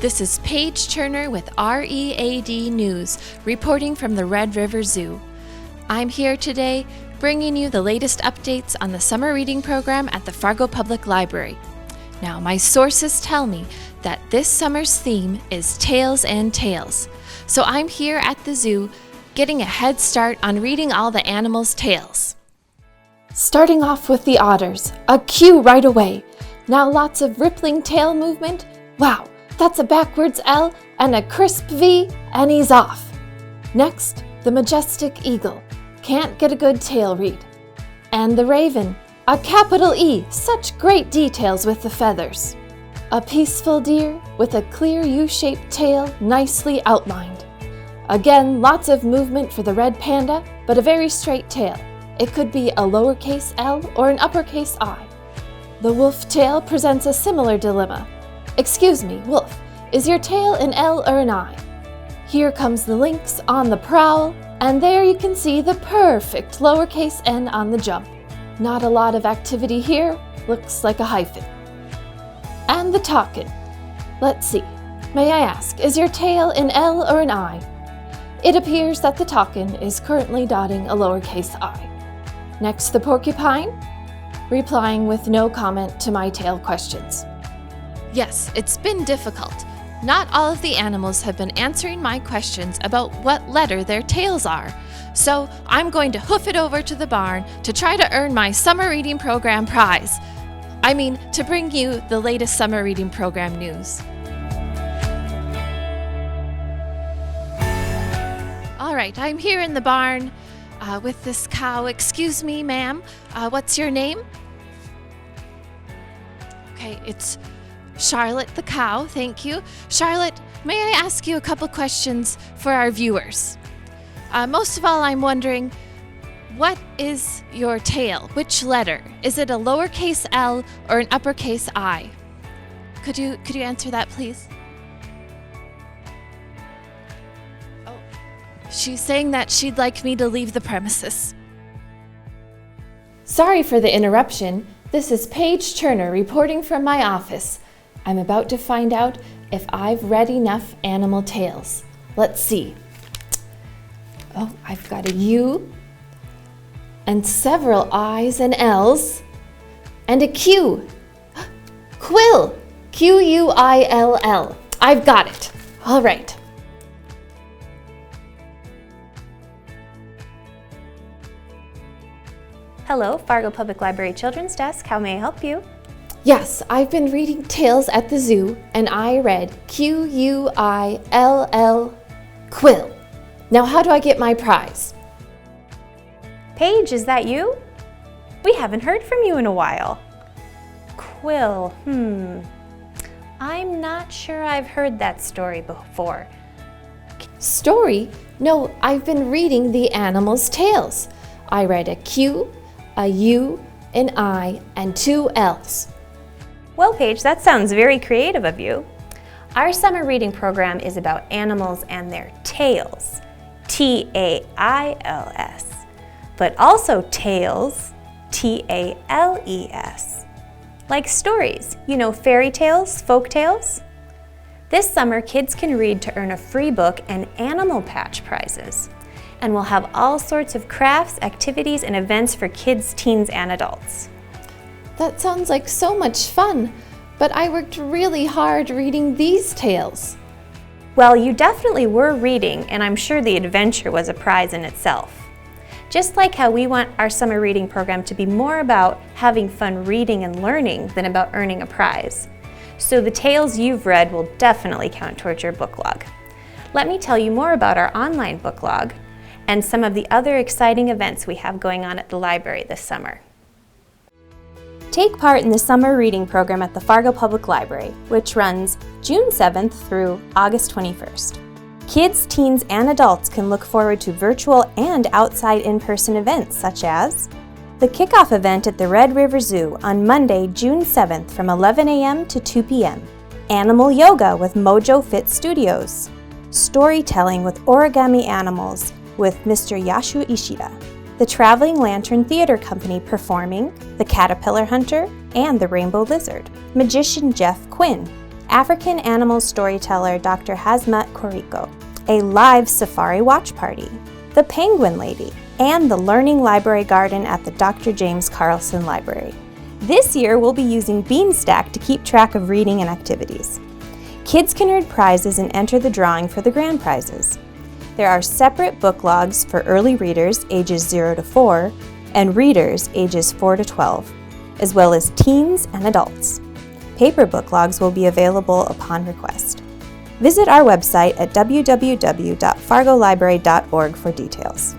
This is Paige Turner with READ News, reporting from the Red River Zoo. I'm here today bringing you the latest updates on the summer reading program at the Fargo Public Library. Now, my sources tell me that this summer's theme is Tales and Tales, so I'm here at the zoo getting a head start on reading all the animals' tales. Starting off with the otters, a cue right away. Now lots of rippling tail movement. Wow, that's a backwards L and a crisp V, and he's off. Next, the majestic eagle. Can't get a good tail read. And the raven, a capital E, such great details with the feathers. A peaceful deer with a clear U-shaped tail nicely outlined. Again, lots of movement for the red panda, but a very straight tail. It could be a lowercase L or an uppercase I. The wolf tail presents a similar dilemma. Excuse me, wolf, is your tail an L or an I? Here comes the lynx on the prowl, and there you can see the perfect lowercase n on the jump. Not a lot of activity here, looks like a hyphen. And the takin. Let's see, may I ask, is your tail an L or an I? It appears that the takin is currently dotting a lowercase I. Next, the porcupine, replying with no comment to my tail questions. Yes, it's been difficult. Not all of the animals have been answering my questions about what letter their tails are. So I'm going to hoof it over to the barn to try to earn my summer reading program prize. To bring you the latest summer reading program news. All right, I'm here in the barn with this cow. Excuse me, ma'am, what's your name? Okay, it's Charlotte the cow, thank you. Charlotte, may I ask you a couple questions for our viewers? Most of all, I'm wondering, what is your tail? Which letter? Is it a lowercase L or an uppercase I? Could you answer that, please? Oh, she's saying that she'd like me to leave the premises. Sorry for the interruption. This is Paige Turner reporting from my office. I'm about to find out if I've read enough animal tales. Let's see. Oh, I've got a U, and several I's and L's, and a Q. Quill, Q-U-I-L-L. I've got it. All right. Hello, Fargo Public Library Children's Desk. How may I help you? Yes, I've been reading Tales at the Zoo, and I read Q-U-I-L-L, Quill. Now, how do I get my prize? Paige, is that you? We haven't heard from you in a while. Quill, I'm not sure I've heard that story before. Story? No, I've been reading the animals' tales. I read a Q, a U, an I, and 2 L's. Well, Paige, that sounds very creative of you. Our summer reading program is about animals and their tails, T-A-I-L-S, but also tales, T-A-L-E-S. Like stories, fairy tales, folk tales. This summer, kids can read to earn a free book and animal patch prizes. And we'll have all sorts of crafts, activities, and events for kids, teens, and adults. That sounds like so much fun, but I worked really hard reading these tales. Well, you definitely were reading, and I'm sure the adventure was a prize in itself. Just like how we want our summer reading program to be more about having fun reading and learning than about earning a prize. So the tales you've read will definitely count towards your book log. Let me tell you more about our online book log and some of the other exciting events we have going on at the library this summer. Take part in the summer reading program at the Fargo Public Library, which runs June 7th through August 21st. Kids, teens, and adults can look forward to virtual and outside in-person events such as the kickoff event at the Red River Zoo on Monday, June 7th from 11 a.m. to 2 p.m., animal yoga with Mojo Fit Studios, storytelling with origami animals with Mr. Yashu Ishida, the Traveling Lantern Theater Company performing The Caterpillar Hunter and The Rainbow Lizard, magician Jeff Quinn, African animal storyteller Dr. Hazmat Koriko, a live safari watch party, the Penguin Lady, and the Learning Library Garden at the Dr. James Carlson Library. This year, we'll be using Beanstack to keep track of reading and activities. Kids can earn prizes and enter the drawing for the grand prizes. There are separate book logs for early readers ages 0 to 4 and readers ages 4 to 12, as well as teens and adults. Paper book logs will be available upon request. Visit our website at www.fargolibrary.org for details.